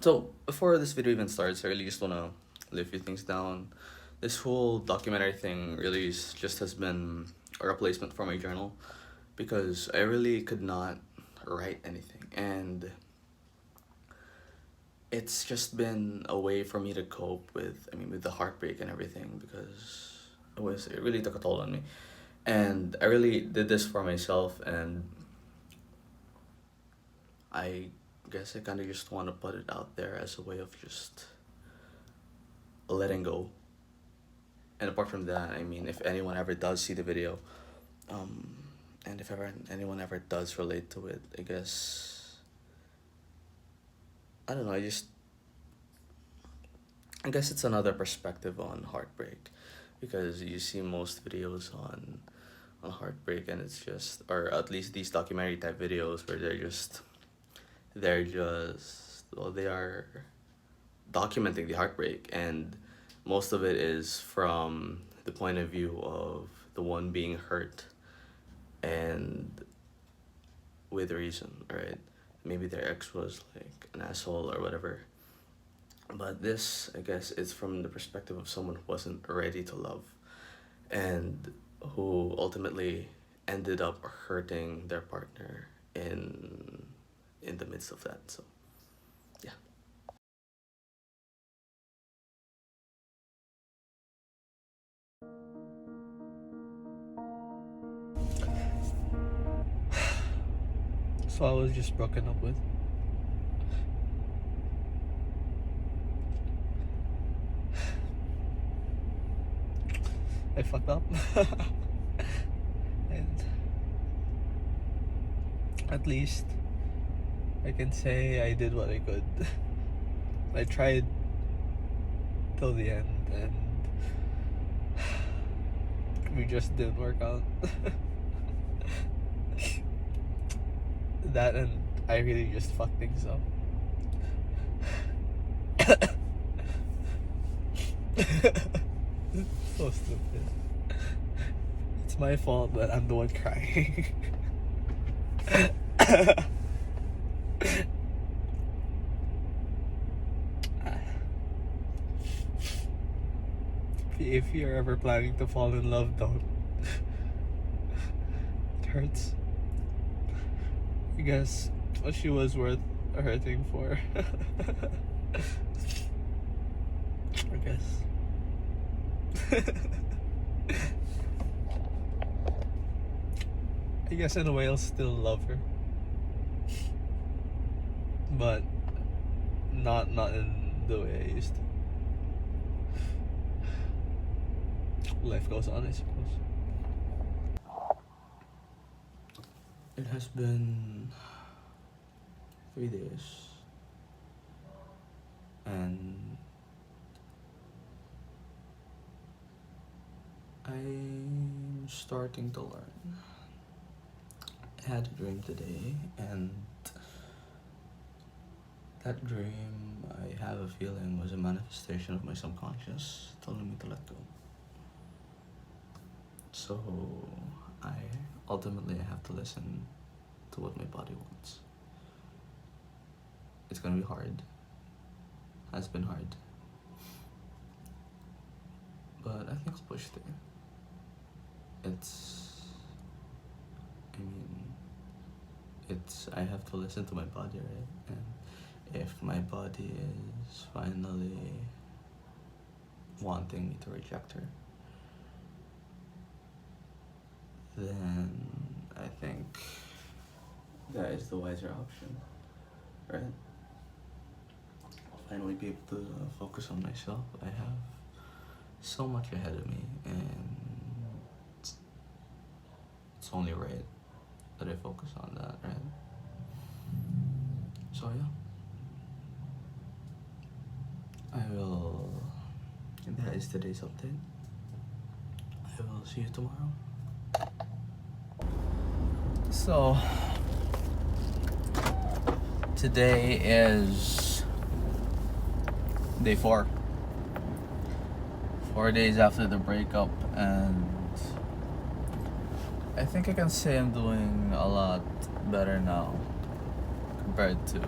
So before this video even starts, I really just wanna lay a few things down. This whole documentary thing really just has been a replacement for my journal because I really could not write anything, and it's just been a way for me to cope with with the heartbreak and everything, because it really took a toll on me, and I really did this for myself, and I guess I kind of just want to put it out there as a way of just letting go. And apart from that, if anyone ever does see the video, um, and if ever anyone ever does relate to it, I guess I don't know. I guess it's another perspective on heartbreak, because you see most videos on heartbreak, and it's just, or at least these documentary type videos where they are documenting the heartbreak, and most of it is from the point of view of the one being hurt, and with reason, right? Maybe their ex was like an asshole or whatever, but this, I guess, is from the perspective of someone who wasn't ready to love, and who ultimately ended up hurting their partner in the midst of that. So yeah. So I was just broken up with. I fucked up. And at least I can say I did what I could. I tried till the end, and we just didn't work out. That, and I really just fucked things up. So stupid. It's my fault that I'm the one crying. If you're ever planning to fall in love, don't. It hurts. I guess she was worth hurting for. I guess. I guess in a way I'll still love her, but not in the way I used to. Life goes on, I suppose. It has been 3 days, and I'm starting to learn. I had a dream today, and that dream, I have a feeling, was a manifestation of my subconscious telling me to let go. So I ultimately have to listen to what my body wants. It's gonna be hard. Has been hard. But I think I'll push through. I have to listen to my body, right? And if my body is finally wanting me to reject her, then I think that is the wiser option, right? I'll finally be able to focus on myself. I have so much ahead of me, and it's only right that I focus on that, right? So yeah, that is today's update. I will see you tomorrow. So today is day 4. 4 days after the breakup, and I think I can say I'm doing a lot better now compared to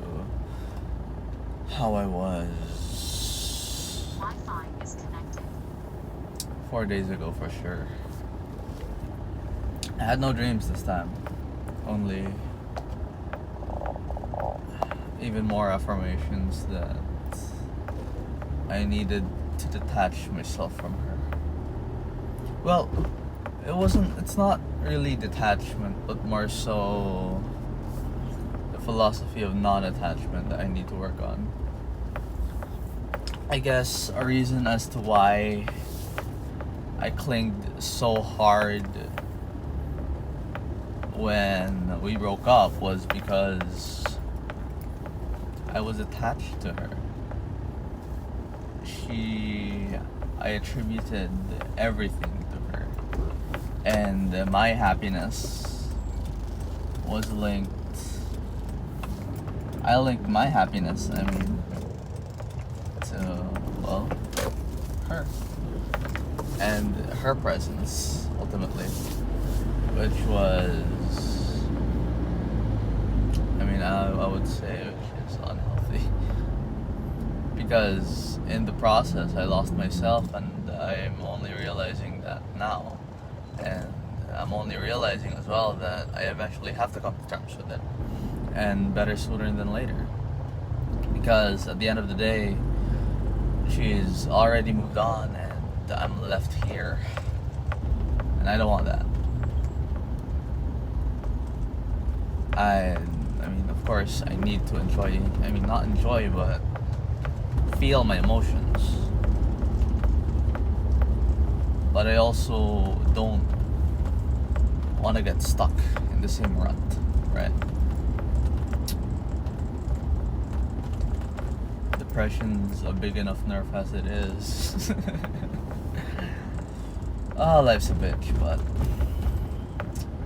how I was Wi-Fi is connected. 4 days ago for sure. I had no dreams this time. Only even more affirmations that I needed to detach myself from her. Well, it's not really detachment, but more so the philosophy of non-attachment that I need to work on. I guess a reason as to why I clinged so hard when we broke up was because I was attached to her. I attributed everything to her, and my happiness was linked. I linked my happiness, to, well, her. And her presence, ultimately. Which was, I would say, which is unhealthy. Because in the process, I lost myself, and I'm only realizing that now. And I'm only realizing as well that I eventually have to come to terms with it. And better sooner than later. Because at the end of the day, she's already moved on, and I'm left here. And I don't want that. Of course, I need to enjoy, not enjoy, but feel my emotions. But I also don't want to get stuck in the same rut, right? Depression's a big enough nerve as it is. Oh, life's a bitch, but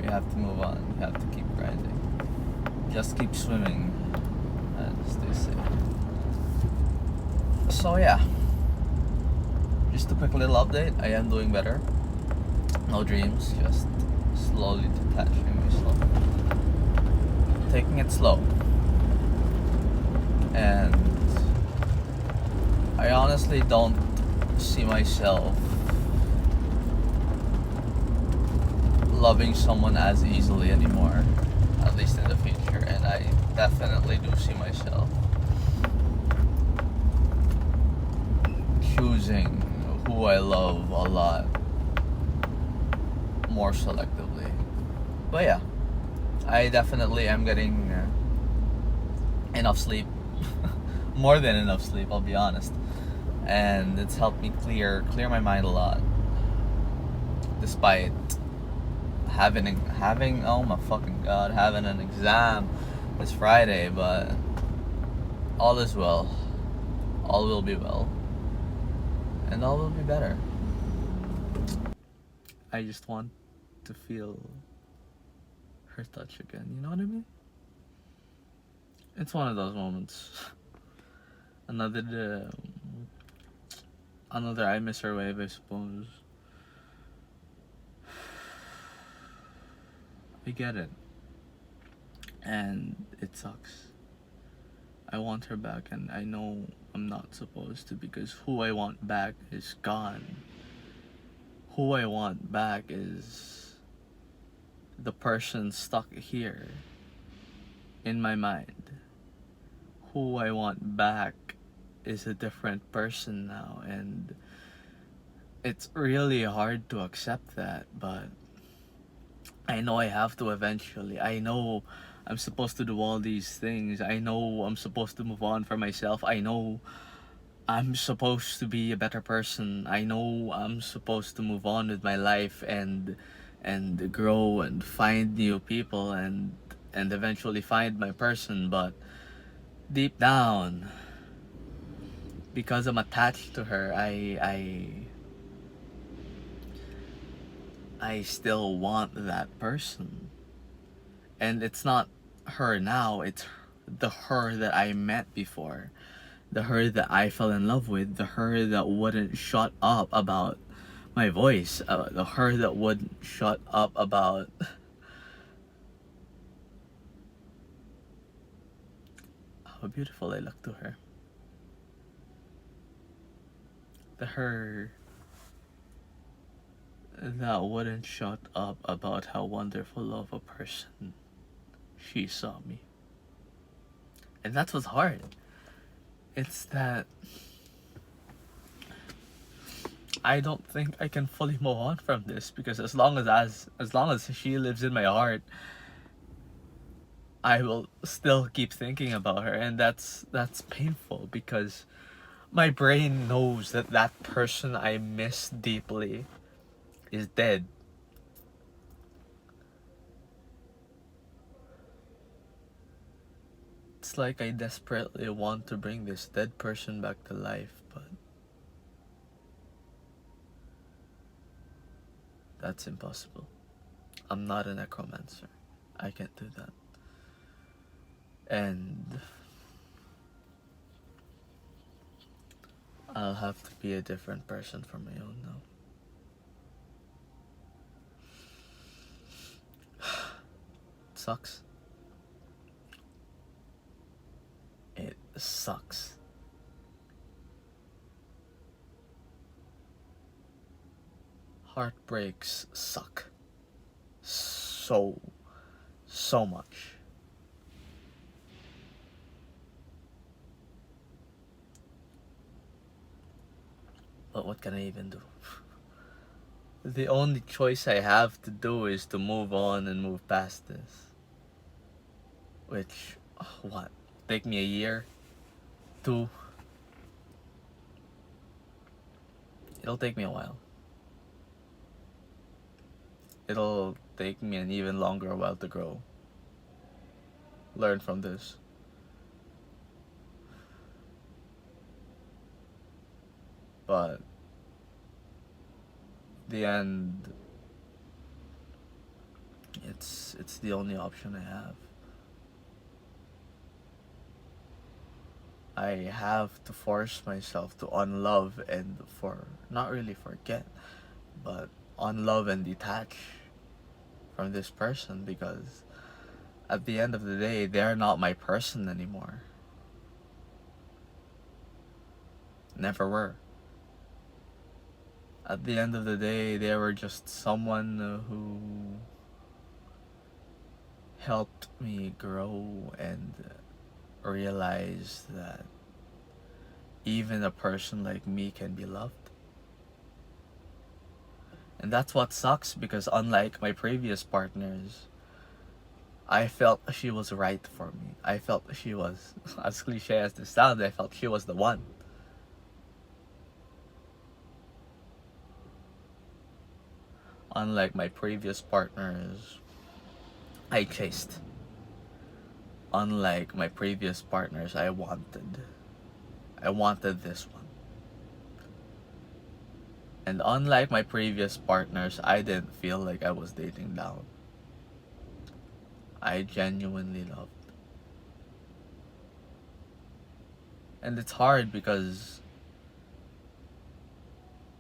we have to move on. We have to keep grinding. Just keep swimming, as they say. So yeah, just a quick little update. I am doing better. No dreams, just slowly detaching myself. Taking it slow. And I honestly don't see myself loving someone as easily anymore, at least in the future. And I definitely do see myself choosing who I love a lot more selectively. But yeah, I definitely am getting enough sleep. More than enough sleep, I'll be honest. And it's helped me clear my mind a lot. Despite having oh my fucking god, having an exam this Friday, but all is well. All will be well. And all will be better. I just want to feel her touch again, you know what I mean? It's one of those moments. Another I miss her wave, I suppose. I get it. And it sucks. I want her back, and I know I'm not supposed to, because who I want back is gone. Who I want back is the person stuck here in my mind. Who I want back is a different person now, and it's really hard to accept that, but I know I have to eventually. I know I'm supposed to do all these things. I know I'm supposed to move on for myself. I know I'm supposed to be a better person. I know I'm supposed to move on with my life and grow and find new people and eventually find my person, but deep down, because I'm attached to her, I still want that person. And it's not her now, it's the her that I met before. The her that I fell in love with, the her that wouldn't shut up about my voice, the her that wouldn't shut up about how beautiful I look to her. her that wouldn't shut up about how wonderful of a person she saw me. And that's what's hard. It's that I don't think I can fully move on from this because as long as she lives in my heart, I will still keep thinking about her, and that's painful because my brain knows that that person I miss deeply is dead. It's like I desperately want to bring this dead person back to life, but that's impossible. I'm not a necromancer. I can't do that. And I'll have to be a different person for my own now. It sucks. It sucks. Heartbreaks suck. So much. But what can I even do? The only choice I have to do is to move on and move past this. Which, what? Take me a year? Two? It'll take me a while. It'll take me an even longer while to grow. Learn from this. But the end, it's the only option I have. I have to force myself to unlove and for not really forget, but unlove and detach from this person because at the end of the day, they're not my person anymore. Never were. At the end of the day, they were just someone who helped me grow and realize that even a person like me can be loved. And that's what sucks because unlike my previous partners, I felt she was right for me. I felt she was, as cliche as this sounds, I felt she was the one. Unlike my previous partners, I chased. Unlike my previous partners, I wanted. I wanted this one. And unlike my previous partners, I didn't feel like I was dating down. I genuinely loved. And it's hard because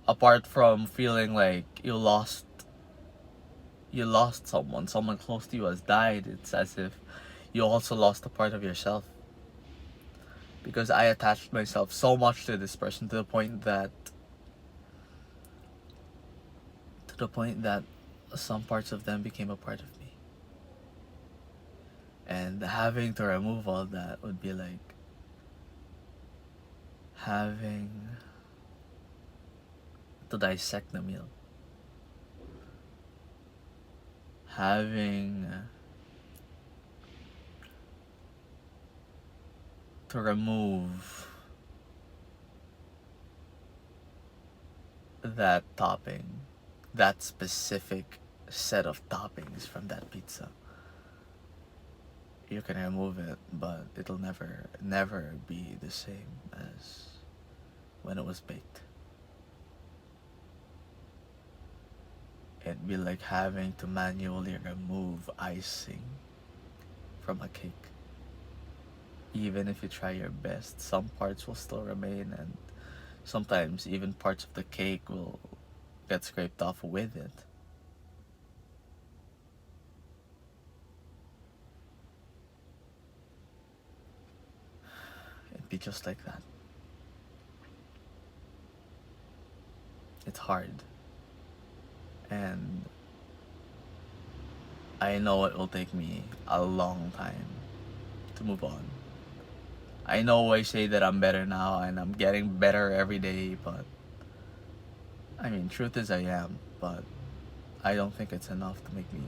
apart from feeling like you lost someone close to you has died, it's as if you also lost a part of yourself. Because I attached myself so much to this person to the point that some parts of them became a part of me. And having to remove all that would be like having to dissect the meal. Having to remove that topping, that specific set of toppings from that pizza. You can remove it, but it'll never be the same as when it was baked. It'd be like having to manually remove icing from a cake. Even if you try your best, some parts will still remain, and sometimes even parts of the cake will get scraped off with it. It'd be just like that. It's hard. And I know it will take me a long time to move on. I know I say that I'm better now and I'm getting better every day, but I mean, truth is I am, but I don't think it's enough to make me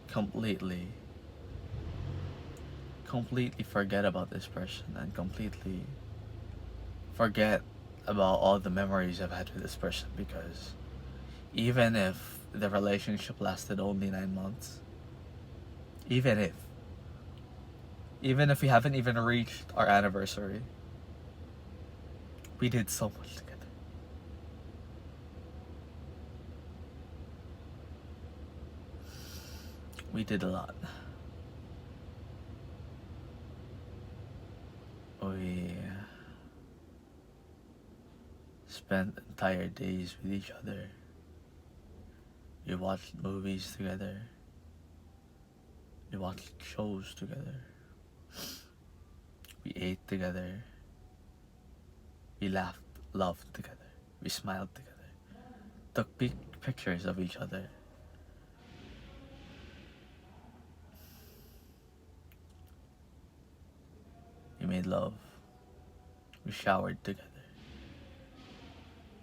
completely, completely forget about this person and completely forget about all the memories I've had with this person because even if the relationship lasted only 9 months, even if, even if we haven't even reached our anniversary, we did so much together. We did a lot. We spent entire days with each other. We watched movies together. We watched shows together. We ate together. We laughed, loved together. We smiled together. Took pictures of each other. We made love. We showered together.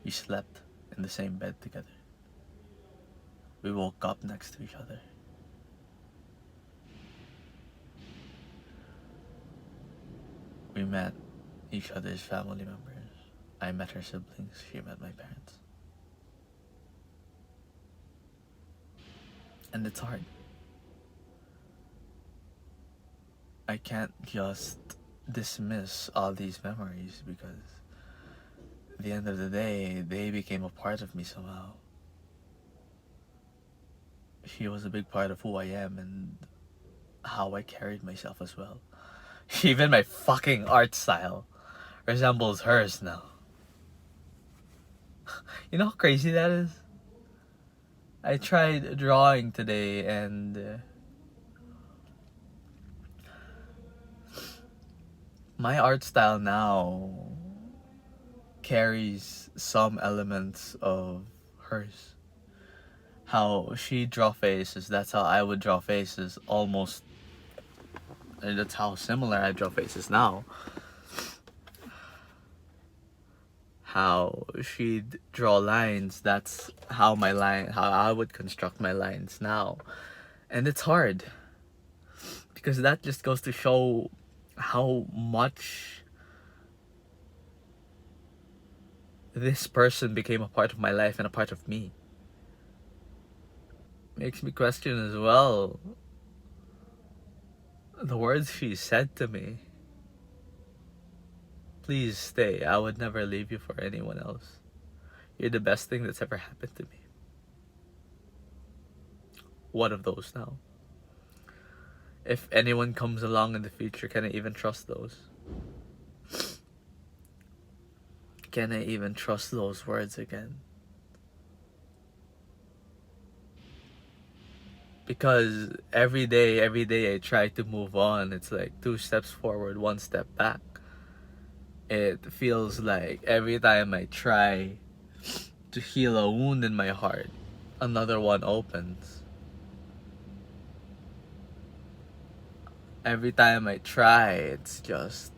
We slept in the same bed together. We woke up next to each other. We met each other's family members. I met her siblings. She met my parents. And it's hard. I can't just dismiss all these memories because at the end of the day, they became a part of me somehow. She was a big part of who I am and how I carried myself as well. Even my fucking art style resembles hers now. You know how crazy that is? I tried drawing today and my art style now carries some elements of hers. How she draw faces, that's how I would draw faces almost. And that's how similar I draw faces now. How she'd draw lines, that's how how I would construct my lines now. And it's hard because that just goes to show how much this person became a part of my life and a part of me. Makes me question as well the words she said to me. Please stay. I would never leave you for anyone else. You're the best thing that's ever happened to me. One of those now. If anyone comes along in the future, can I even trust those? Can I even trust those words again? Because every day I try to move on. It's like 2 steps forward, 1 step back. It feels like every time I try to heal a wound in my heart, another one opens. Every time I try, it's just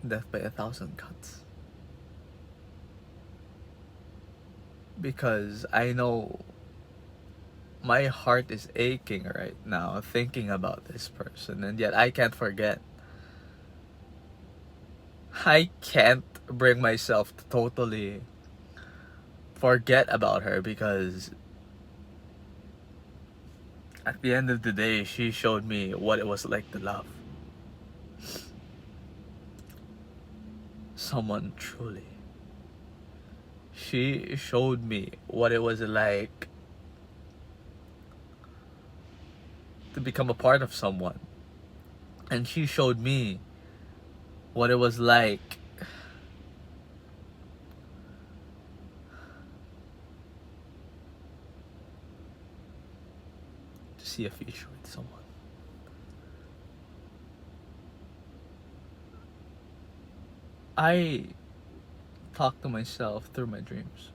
death by 1,000 cuts. Because I know my heart is aching right now thinking about this person, and yet I can't forget. I can't bring myself to totally forget about her because at the end of the day, she showed me what it was like to love someone truly. She showed me what it was like to become a part of someone. And she showed me what it was like to see a future with someone. I talk to myself through my dreams.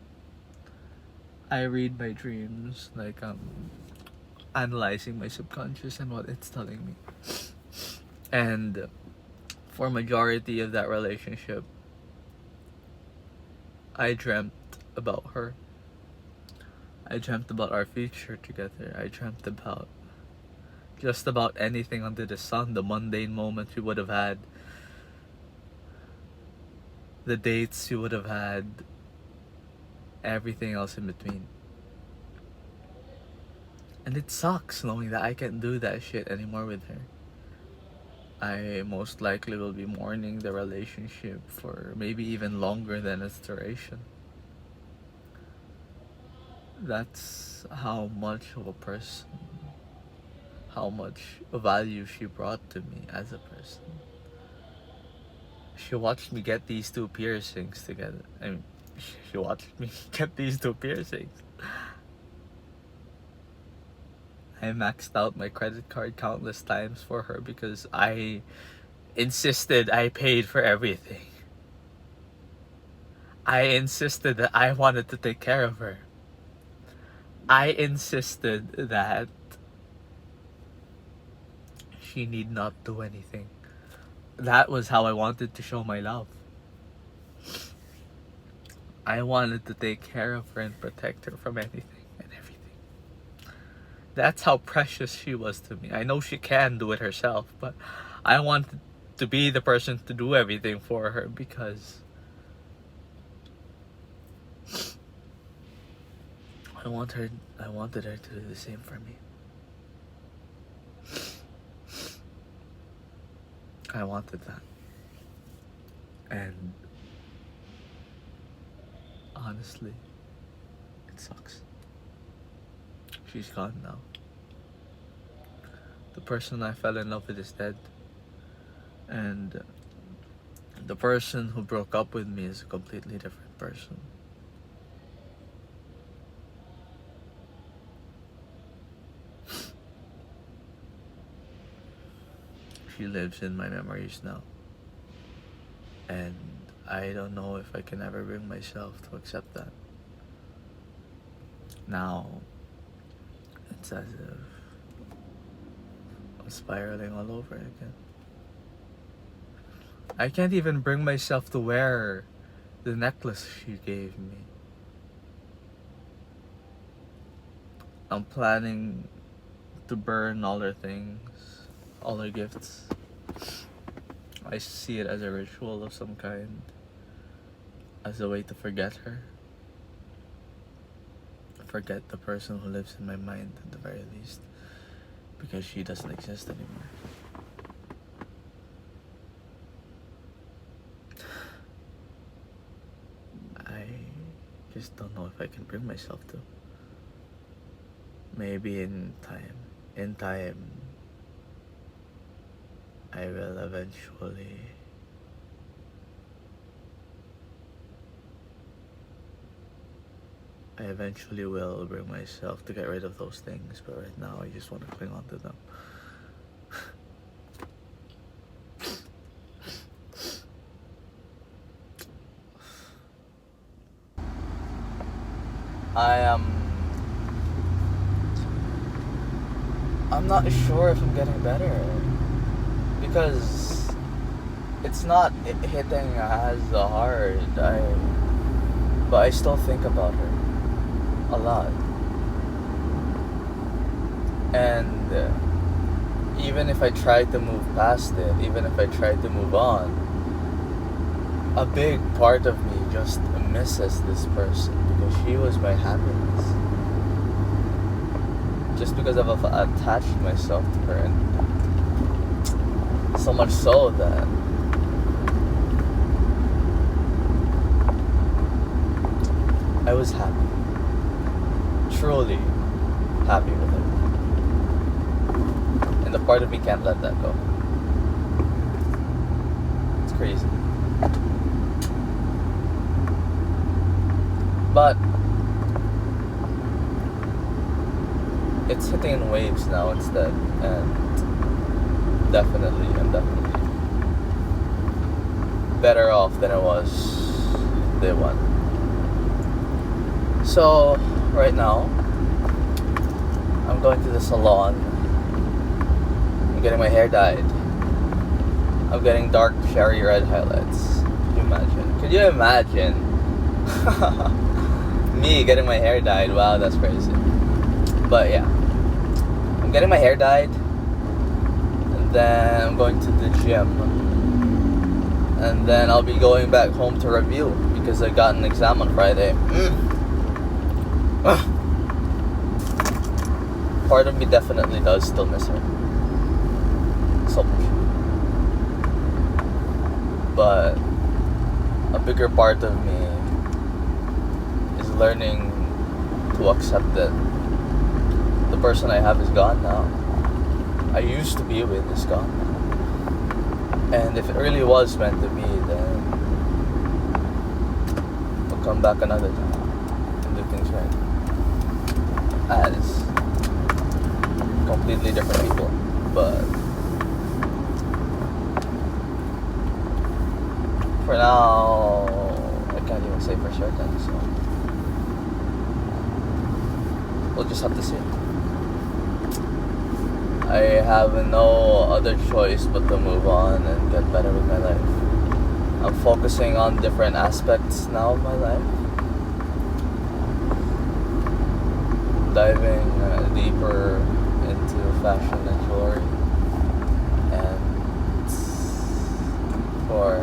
I read my dreams like analyzing my subconscious and what it's telling me. And for majority of that relationship, I dreamt about her. I dreamt about our future together. I dreamt about just about anything under the sun, the mundane moments we would have had, the dates we would have had, everything else in between. And it sucks knowing that I can't do that shit anymore with her. I most likely will be mourning the relationship for maybe even longer than its duration. That's how much of a person, how much value she brought to me as a person. She watched me get these two piercings together. I mean, she watched me get these two piercings. I maxed out my credit card countless times for her because I insisted I paid for everything. I insisted that I wanted to take care of her. I insisted that she need not do anything. That was how I wanted to show my love. I wanted to take care of her and protect her from anything and everything. That's how precious she was to me. I know she can do it herself, but I wanted to be the person to do everything for her because I wanted her to do the same for me. I wanted that. And honestly, it sucks. She's gone now. The person I fell in love with is dead. And the person who broke up with me is a completely different person. She lives in my memories now. And I don't know if I can ever bring myself to accept that. Now, it's as if I'm spiraling all over again. I can't even bring myself to wear the necklace she gave me. I'm planning to burn all her things, all her gifts. I see it as a ritual of some kind, as a way to forget her. Forget the person who lives in my mind at the very least, because she doesn't exist anymore. I just don't know if I can bring myself to. Maybe in time, I will eventually will bring myself to get rid of those things, but right now I just want to cling on to them. I'm not sure if I'm getting better, because it's not hitting as hard. But I still think about her a lot. And even if I try to move past it, even if I try to move on, a big part of me just misses this person because she was my happiness. Just because I've attached myself to her, and so much so that I was happy, truly happy with her, and the part of me can't let that go. It's crazy, but it's hitting in waves now instead, and I'm definitely better off than I was they want. So right now, I'm going to the salon. I'm getting my hair dyed. I'm getting dark cherry red highlights. Could you imagine? Could you imagine? Me getting my hair dyed. Wow, that's crazy. But yeah, I'm getting my hair dyed, and then I'm going to the gym, and then I'll be going back home to review because I got an exam on Friday. Part of me definitely does still miss her so much, but a bigger part of me is learning to accept that the person I have is gone now. I used to be with is gone, and if it really was meant to be, then we'll come back another time and do things right as completely different people. But for now, I can't even say for certain, so we'll just have to see. I have no other choice but to move on and get better with my life. I'm focusing on different aspects now of my life, diving deeper into fashion and jewelry, and for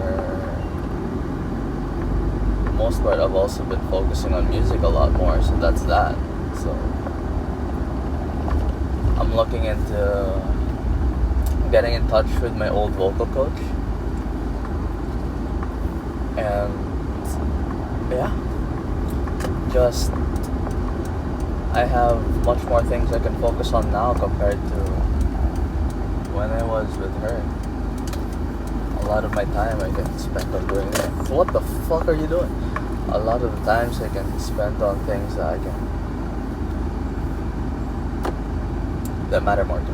the most part I've also been focusing on music a lot more, so that's that. So I'm looking into getting in touch with my old vocal coach, and yeah, just I have much more things I can focus on now compared to when I was with her. A lot of my time I can spend on doing that. What the fuck are you doing? A lot of the times I can spend on things that matter more to me.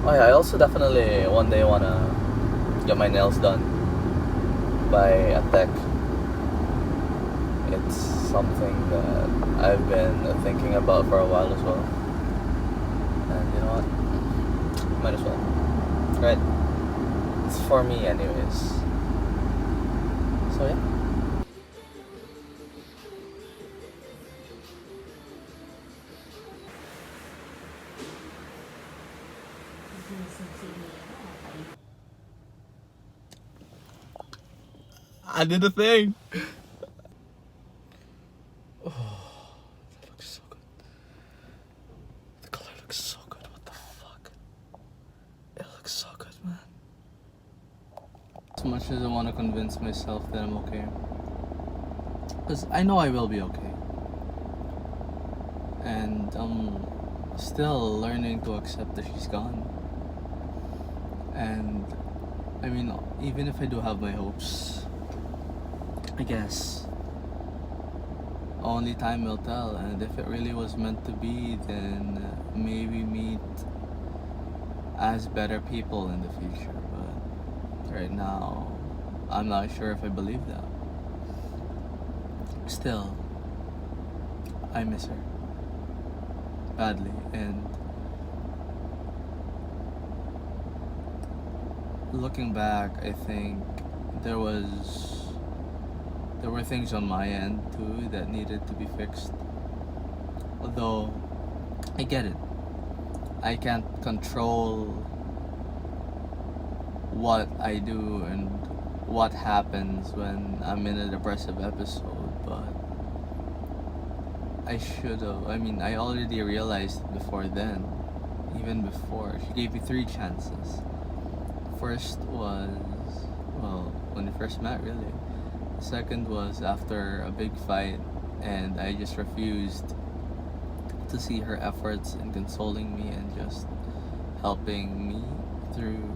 Oh yeah, I also definitely one day wanna get my nails done by a tech. It's something that I've been thinking about for a while as well. And you know what? Might as well. Right? It's for me anyways. So yeah. I did the thing. Oh, that looks so good. The color looks so good. What the fuck? It looks so good, man. As much as I want to convince myself that I'm okay, because I know I will be okay, and I'm still learning to accept that she's gone. And I mean, even if I do have my hopes, I guess only time will tell. And if it really was meant to be, then maybe meet as better people in the future. But right now, I'm not sure if I believe that. Still, I miss her badly, and looking back, I think there were things on my end too that needed to be fixed. Although I get it, I can't control what I do and what happens when I'm in a depressive episode, but I should have. I mean, I already realized it before then, even before. She gave me 3 chances. First was, well, when we first met, really. Second was after a big fight, and I just refused to see her efforts in consoling me and just helping me through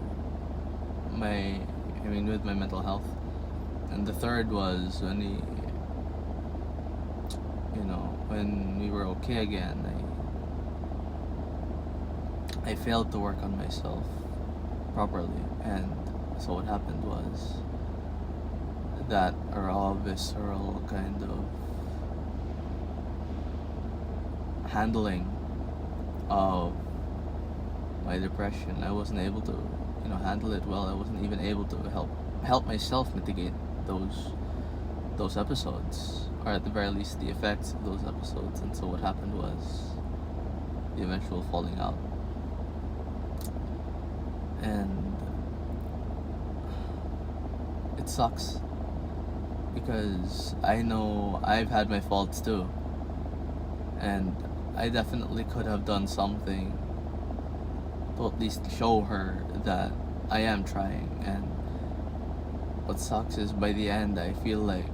with my mental health. And the third was when we were okay again, I failed to work on myself properly, and so what happened was that raw, visceral kind of handling of my depression. I wasn't able to, handle it well. I wasn't even able to help myself mitigate those episodes, or at the very least the effects of those episodes. And so what happened was the eventual falling out. And it sucks because I know I've had my faults too, and I definitely could have done something to at least show her that I am trying. And what sucks is by the end I feel like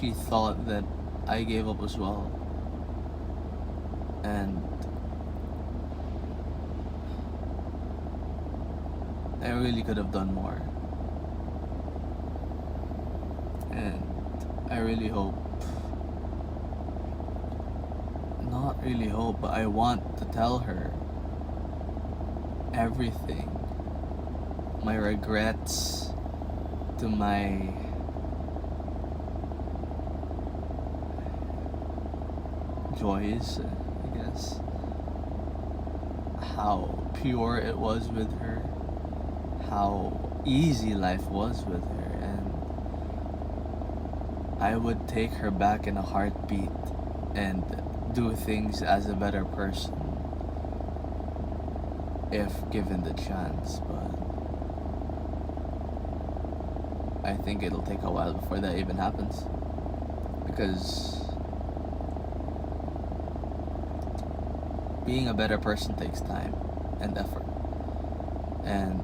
she thought that I gave up as well. And I really could have done more. And I really hope, not really hope, but I want to tell her everything. My regrets, to my joys, I guess. How pure it was with her, how easy life was with her, and I would take her back in a heartbeat and do things as a better person if given the chance. But I think it'll take a while before that even happens, because being a better person takes time and effort. And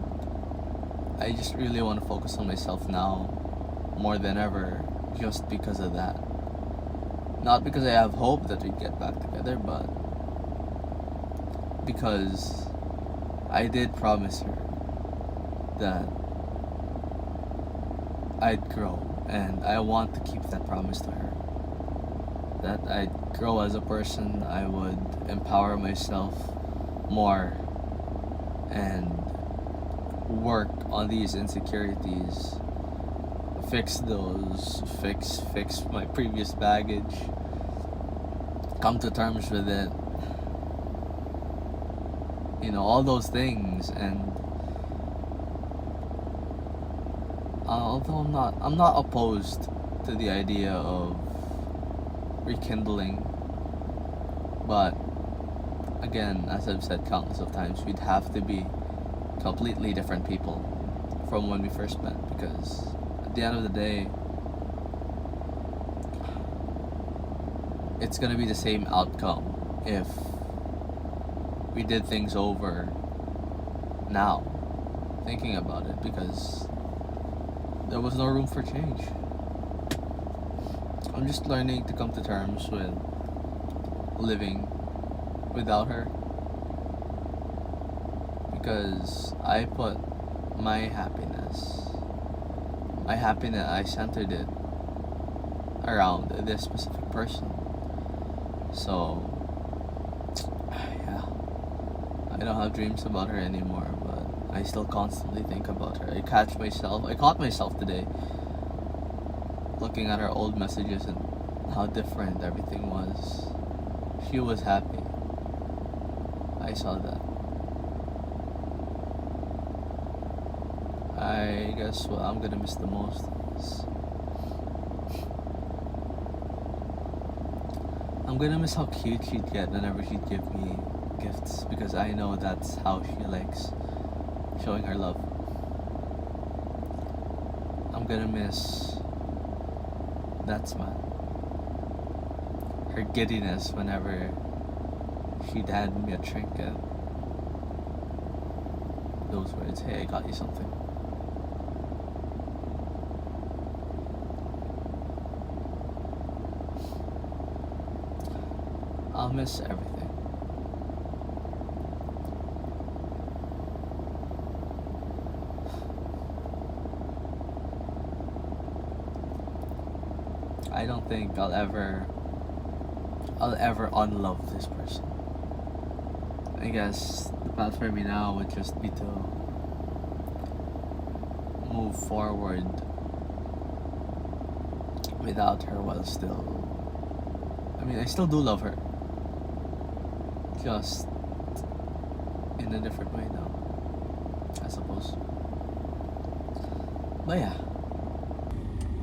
I just really want to focus on myself now more than ever, just because of that. Not because I have hope that we get back together, but because I did promise her that I'd grow, and I want to keep that promise to her. That I'd grow as a person, I would empower myself more and work on these insecurities, fix my previous baggage, come to terms with it, all those things. And although I'm not opposed to the idea of rekindling, but again, as I've said countless of times, we'd have to be completely different people from when we first met, because at the end of the day, it's gonna be the same outcome if we did things over now, thinking about it, because there was no room for change. I'm just learning to come to terms with living without her, because I put my happiness, I centered it around this specific person. So, yeah, I don't have dreams about her anymore, but I still constantly think about her. I caught myself today looking at her old messages and how different everything was. She was happy. I saw that. I guess what I'm gonna miss the most is I'm gonna miss how cute she'd get whenever she'd give me gifts, because I know that's how she likes showing her love. I'm gonna miss that smile, her giddiness whenever she'd hand me a trinket. Those words, "Hey, I got you something." I'll miss everything. I don't think I'll ever unlove this person. I guess the path for me now would just be to move forward without her while still. I mean, I still do love her. Just in a different way now, I suppose. But yeah.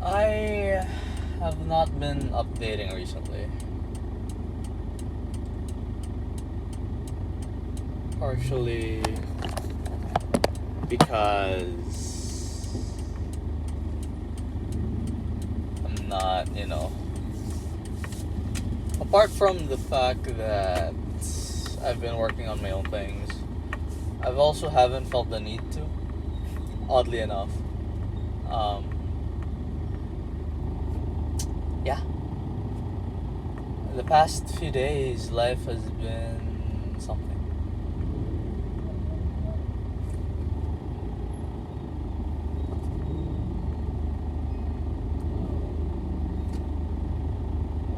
I have not been updating recently. Partially because I'm not, apart from the fact that I've been working on my own things, I've also haven't felt the need to, oddly enough. Yeah. The past few days, life has been something.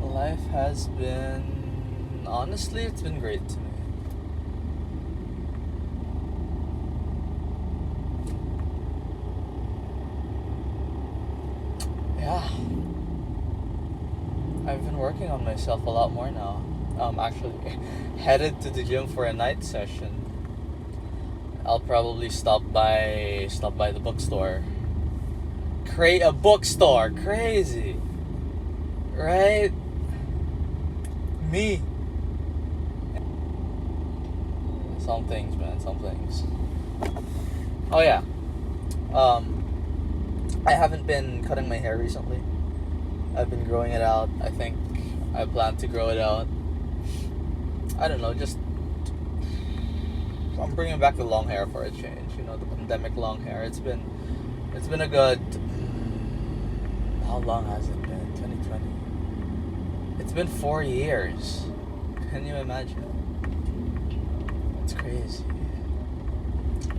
Life has been, honestly, it's been great to me. Yeah. I've been working on myself a lot more now. Actually, headed to the gym for a night session. I'll probably stop by the bookstore. Create a bookstore, crazy, right? Me. Some things, man. Some things. Oh yeah. I haven't been cutting my hair recently. I've been growing it out. I think I plan to grow it out. I don't know, just I'm bringing back the long hair for a change. The pandemic long hair. It's been a good. How long has it been? 2020. It's been 4 years. Can you imagine? It's crazy.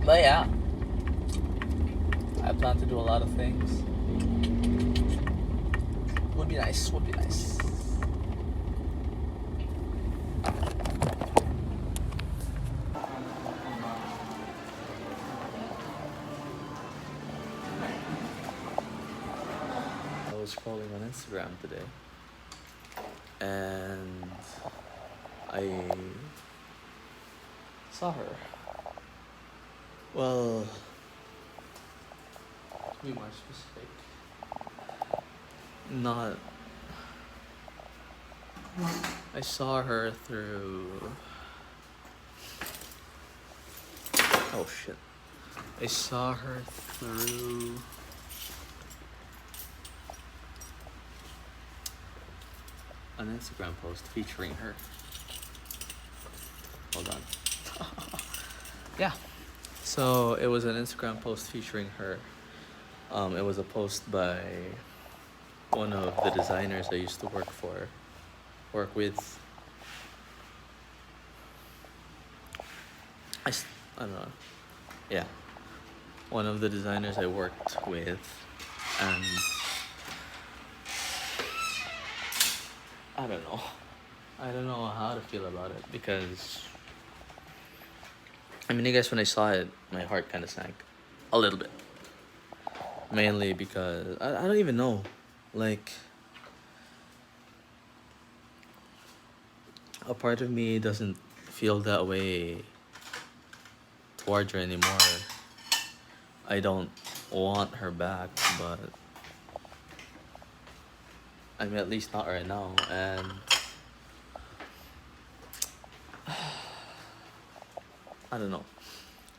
But yeah, I plan to do a lot of things. Would be nice. I was scrolling on Instagram today, and I saw her. Well, to be more specific, not. I saw her through. Oh shit. I saw her through an Instagram post featuring her. Hold on. Yeah. So it was an Instagram post featuring her. It was a post by one of the designers I used to work with. I don't know. Yeah. One of the designers I worked with, and I don't know. I don't know how to feel about it because, I guess when I saw it, my heart kind of sank a little bit. Mainly because I don't even know. Like, a part of me doesn't feel that way towards her anymore. I don't want her back, but at least not right now. And I don't know.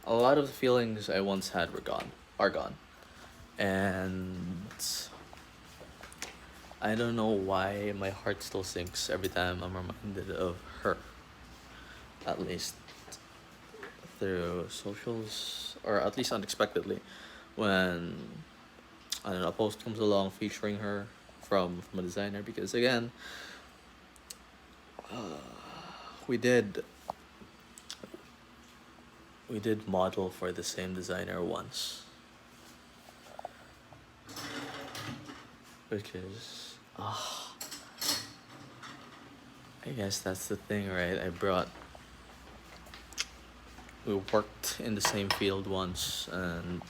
A lot of the feelings I once had are gone. And I don't know why my heart still sinks every time I'm reminded of her. At least through socials, or at least unexpectedly, when I don't know, a post comes along featuring her from a designer. Because again, we did model for the same designer once, which is I guess that's the thing, right? We worked in the same field once, and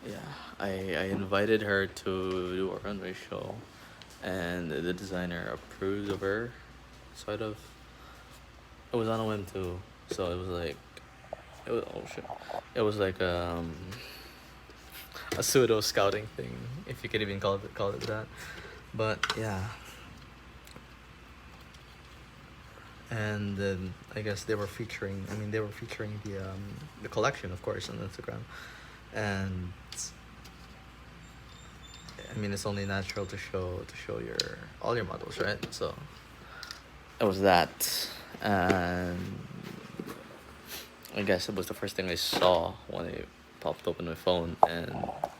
yeah, I invited her to do a runway show, and the designer approved of her, sort of. It was on a whim too, so it was like, it was, oh shit, it was like a pseudo scouting thing, if you could even call it that. But yeah, and then I guess they were featuring. I mean, they were featuring the collection, of course, on Instagram, and I mean, it's only natural to show your all your models, right? So it was that, and I guess it was the first thing I saw when I popped open my phone, and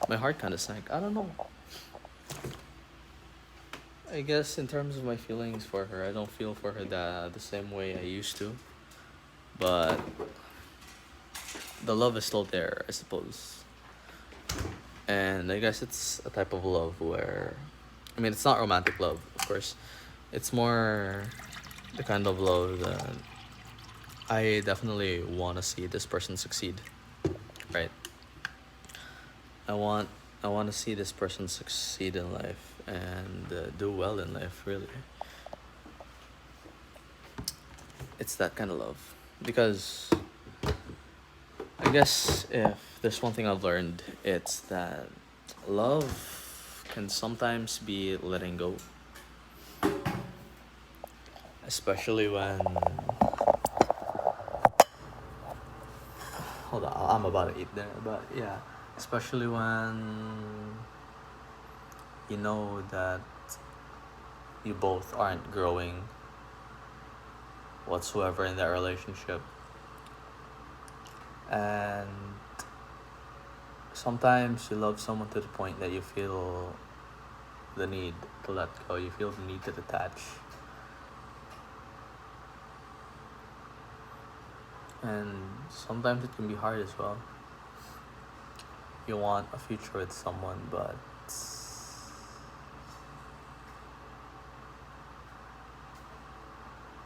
my heart kind of sank. I don't know. I guess in terms of my feelings for her, I don't feel for her the same way I used to, but the love is still there, I suppose. And I guess it's a type of love where, I mean, it's not romantic love, of course. It's more the kind of love that I definitely want to see this person succeed, right? I want I want to see this person succeed in life and do well in life. Really, it's that kind of love. Because I guess if there's one thing I've learned, it's that love can sometimes be letting go, especially when, hold on, I'm about to eat there, but yeah, especially when you know that you both aren't growing whatsoever in that relationship, and sometimes you love someone to the point that you feel the need to let go, you feel the need to detach, and sometimes it can be hard as well. You want a future with someone, but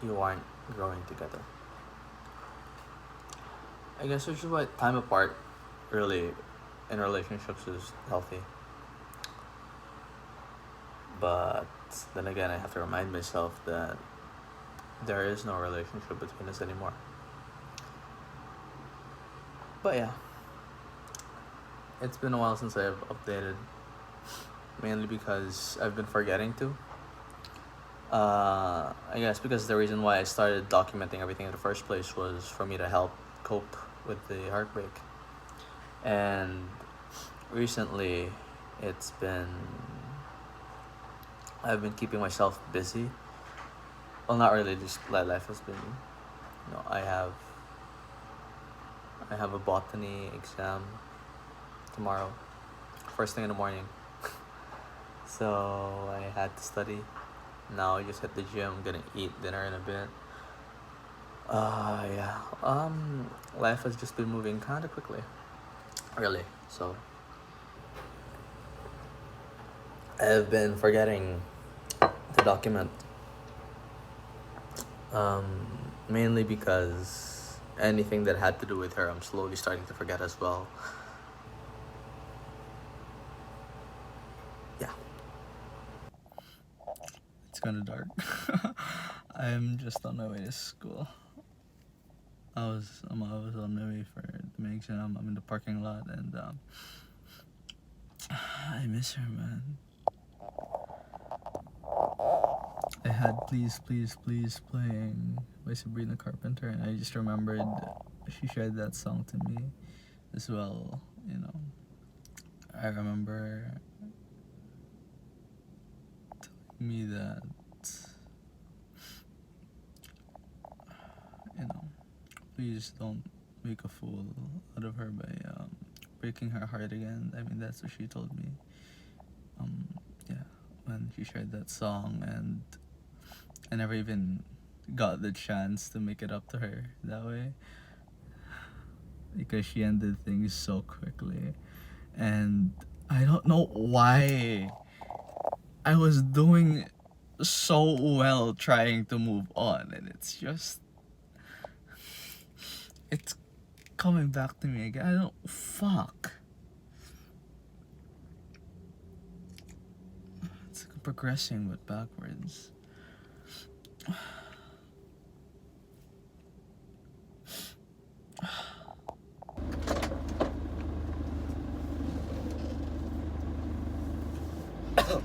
you aren't growing together. I guess which is why time apart really in relationships is healthy. But then again, I have to remind myself that there is no relationship between us anymore. But yeah, it's been a while since I've updated, mainly because I've been forgetting to. I guess because the reason why I started documenting everything in the first place was for me to help cope with the heartbreak. And recently, it's been I've been keeping myself busy. Well, not really. Just life has been. I have a botany exam tomorrow, first thing in the morning. So I had to study. Now I just hit the gym. I'm gonna eat dinner in a bit. Yeah. Life has just been moving kind of quickly, really. So I've been forgetting to document. Mainly because anything that had to do with her, I'm slowly starting to forget as well. Yeah. It's kind of dark. I'm just on my way to school. I was on my way for the main exam. I'm in the parking lot, and I miss her, man. I had Please Please Please playing by Sabrina Carpenter, and I just remembered she shared that song to me as well. You know, I remember telling me that, you know, please don't make a fool out of her by breaking her heart again. I mean, that's what she told me. Um, yeah, when she shared that song, and I never even got the chance to make it up to her that way because she ended things so quickly, and I don't know why. I was doing so well trying to move on, and it's coming back to me again. I don't fuck. progressing but backwards. It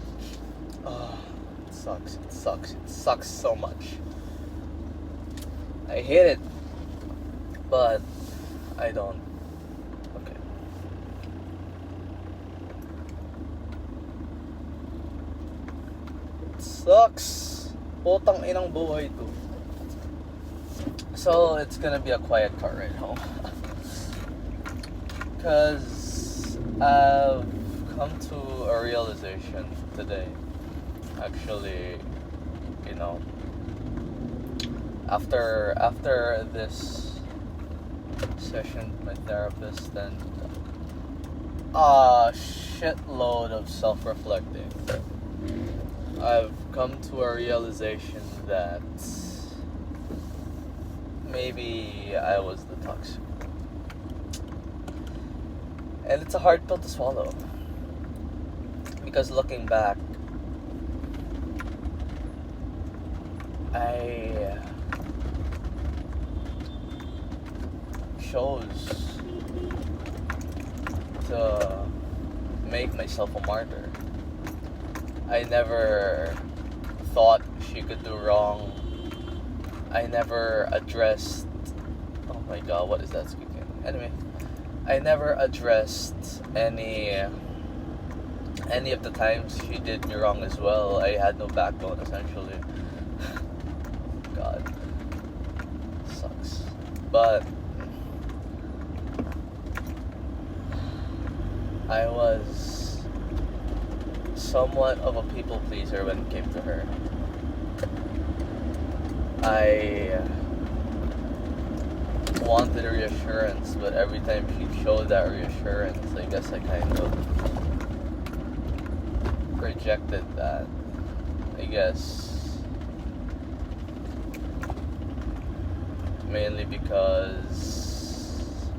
sucks. It sucks. It sucks so much. I hate it, but I don't. Okay. It sucks. Putang inang buhay to. So it's gonna be a quiet car ride home. Because I've come to a realization today. Actually, you know, after this session with my therapist and a shitload of self-reflecting, I've come to a realization that maybe I was the toxic. And it's a hard pill to swallow. Because looking back, I chose to make myself a martyr. I never thought she could do wrong. I never addressed... Oh my god, what is that speaking? Anyway, I never addressed any of the times she did me wrong as well. I had no backbone, essentially. God. Sucks. But I was somewhat of a people pleaser when it came to her. I wanted a reassurance, but every time she showed that reassurance, I guess I kind of rejected that. I guess mainly because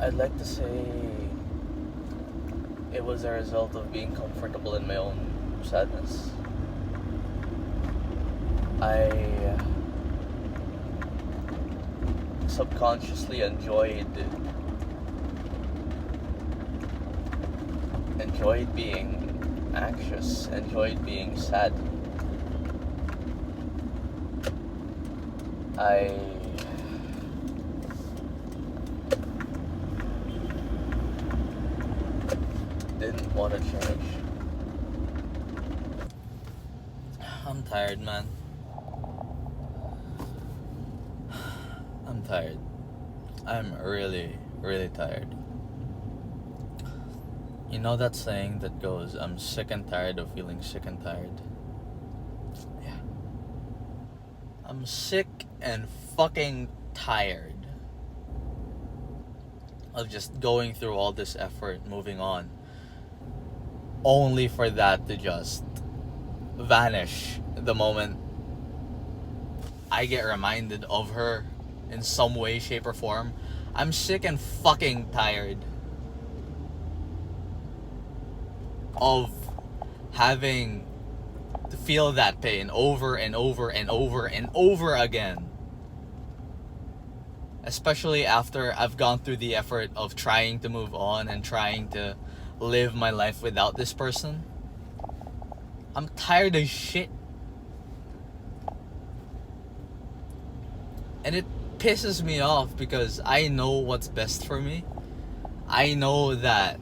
I'd like to say it was a result of being comfortable in my own sadness. I subconsciously enjoyed being anxious, enjoyed being sad. I didn't want to change. I'm tired, man. I'm tired. I'm really, really tired. You know that saying that goes, I'm sick and tired of feeling sick and tired? Yeah. I'm sick and fucking tired of just going through all this effort, moving on, only for that to just vanish the moment I get reminded of her in some way, shape, or form. I'm sick and fucking tired of having to feel that pain over and over and over and over again. Especially after I've gone through the effort of trying to move on and trying to live my life without this person. I'm tired of shit. And it pisses me off because I know what's best for me. I know that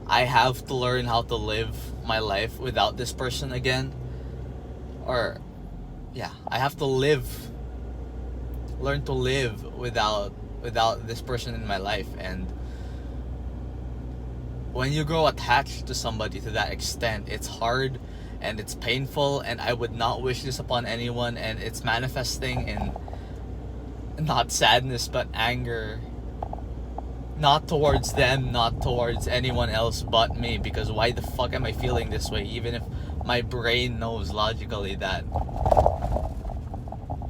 I have to learn how to live my life without this person again. Or, yeah, I have to learn to live without this person in my life. And when you grow attached to somebody to that extent, it's hard and it's painful, and I would not wish this upon anyone, and it's manifesting in not sadness but anger, not towards them, not towards anyone else but me, because why the fuck am I feeling this way, even if my brain knows logically that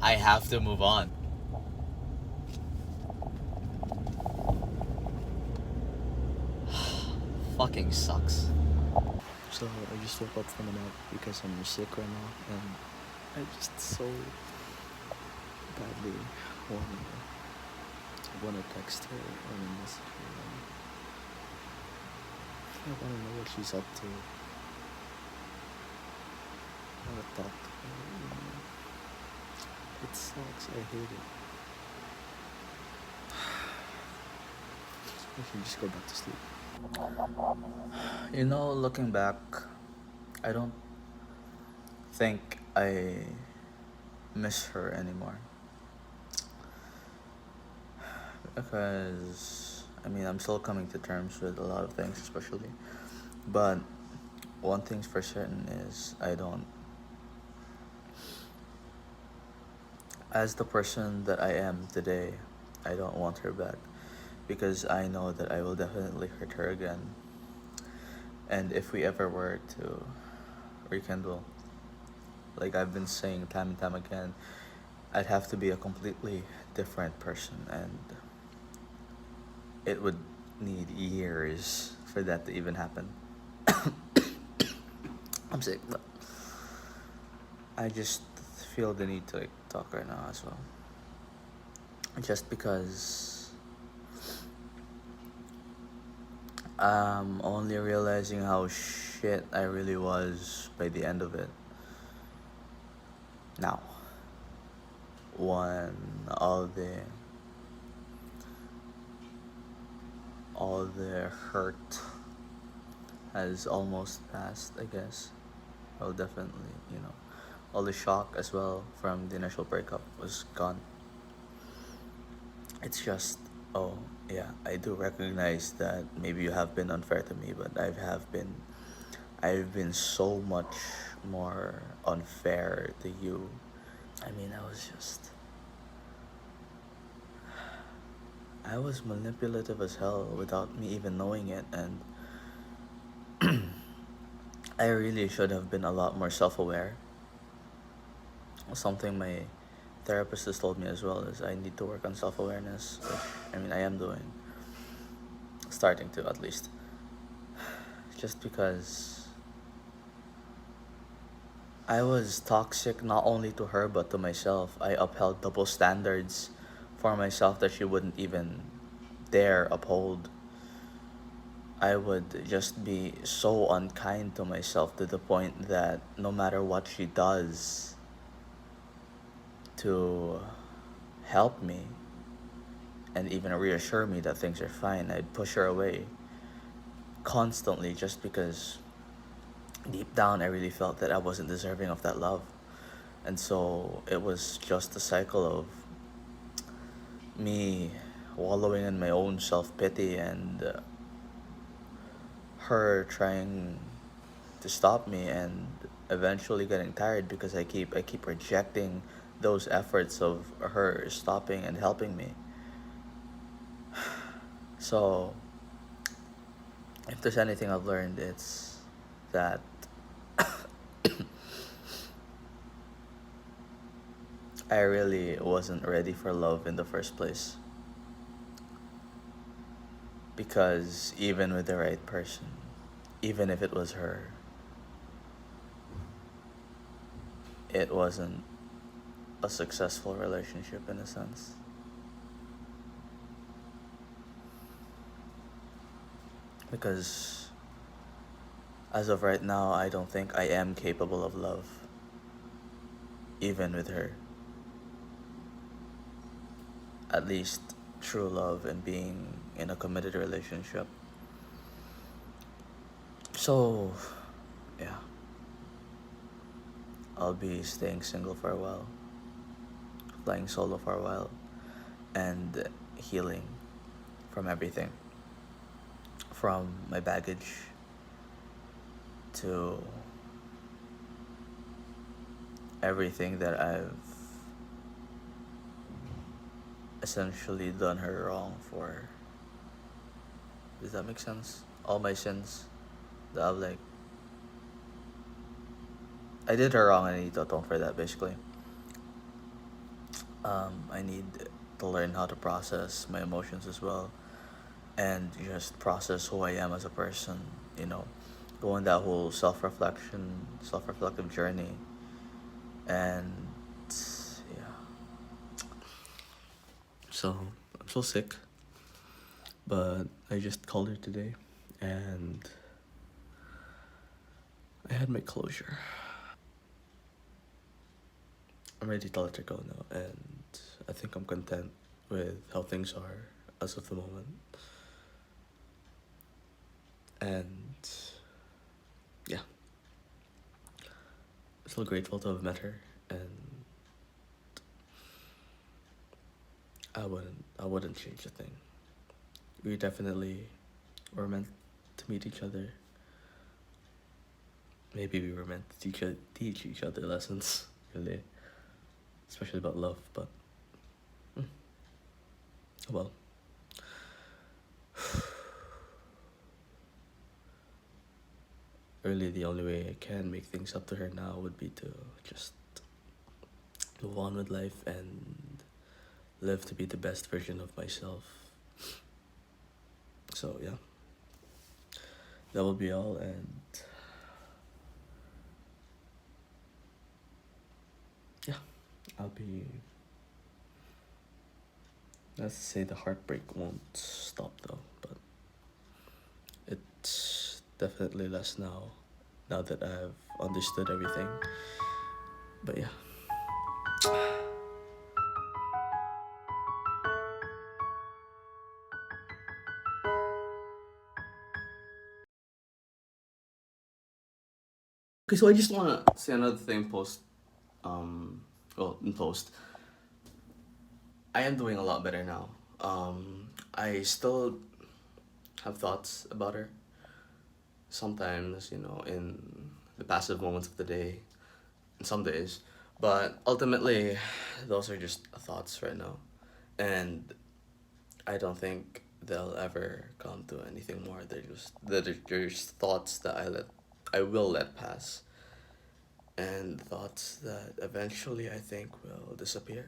I have to move on. fucking sucks. So I just woke up from a nap because I'm sick right now, and I just so badly wanna text her and message her. I wanna know what she's up to. I wanna talk to her. It sucks. I hate it. I should just go back to sleep. Looking back, I don't think I miss her anymore. Because, I'm still coming to terms with a lot of things, especially. But one thing's for certain is as the person that I am today, I don't want her back. Because I know that I will definitely hurt her again. And if we ever were to rekindle, like I've been saying time and time again, I'd have to be a completely different person, and it would need years for that to even happen. I'm sick, but I just feel the need to talk right now as well. Just because I'm only realizing how shit I really was by the end of it. Now, when all the hurt has almost passed, I guess. Well, definitely, all the shock as well from the initial breakup was gone. It's just, oh, yeah, I do recognize that maybe you have been unfair to me, but I've been so much more unfair to you. I was manipulative as hell without me even knowing it, and I really should have been a lot more self-aware. Something my therapist has told me as well is I need to work on self-awareness, which I am doing, starting to at least. Just because I was toxic not only to her but to myself. I upheld double standards for myself that she wouldn't even dare uphold. I would just be so unkind to myself to the point that no matter what she does to help me and even reassure me that things are fine, I'd push her away constantly just because deep down I really felt that I wasn't deserving of that love. And so it was just a cycle of me wallowing in my own self-pity and her trying to stop me, and eventually getting tired because I keep rejecting those efforts of her stopping and helping me. So if there's anything I've learned, it's that I really wasn't ready for love in the first place. Because even with the right person, even if it was her, it wasn't a successful relationship in a sense. Because as of right now, I don't think I am capable of love, even with her. At least true love and being in a committed relationship. So, yeah, I'll be staying single for a while, flying solo for a while, and healing from everything. From my baggage to everything that I've essentially done her wrong for. Does that make sense? All my sins that I did her wrong and I need to atone for that basically. I need to learn how to process my emotions as well, and just process who I am as a person, you know, go on that whole self reflective journey. And yeah, So I'm so sick, but I just called her today, and I had my closure. I'm ready to let her go now, and I think I'm content with how things are as of the moment. And yeah, still grateful to have met her, and I wouldn't change a thing. We definitely were meant to meet each other. Maybe we were meant to teach each other lessons, really, especially about love. But mm, well, really, the only way I can make things up to her now would be to just move on with life and live to be the best version of myself. So yeah, that will be all, and yeah, I'll be. Let's say the heartbreak won't stop though, but it's definitely less now. Now that I've understood everything, but yeah. Okay, so I just wanna say another thing. Um, in post, I am doing a lot better now. I still have thoughts about her sometimes, in the passive moments of the day, and some days. But ultimately, those are just thoughts right now. And I don't think they'll ever come to anything more. They're just thoughts that I will let pass, and thoughts that eventually I think will disappear.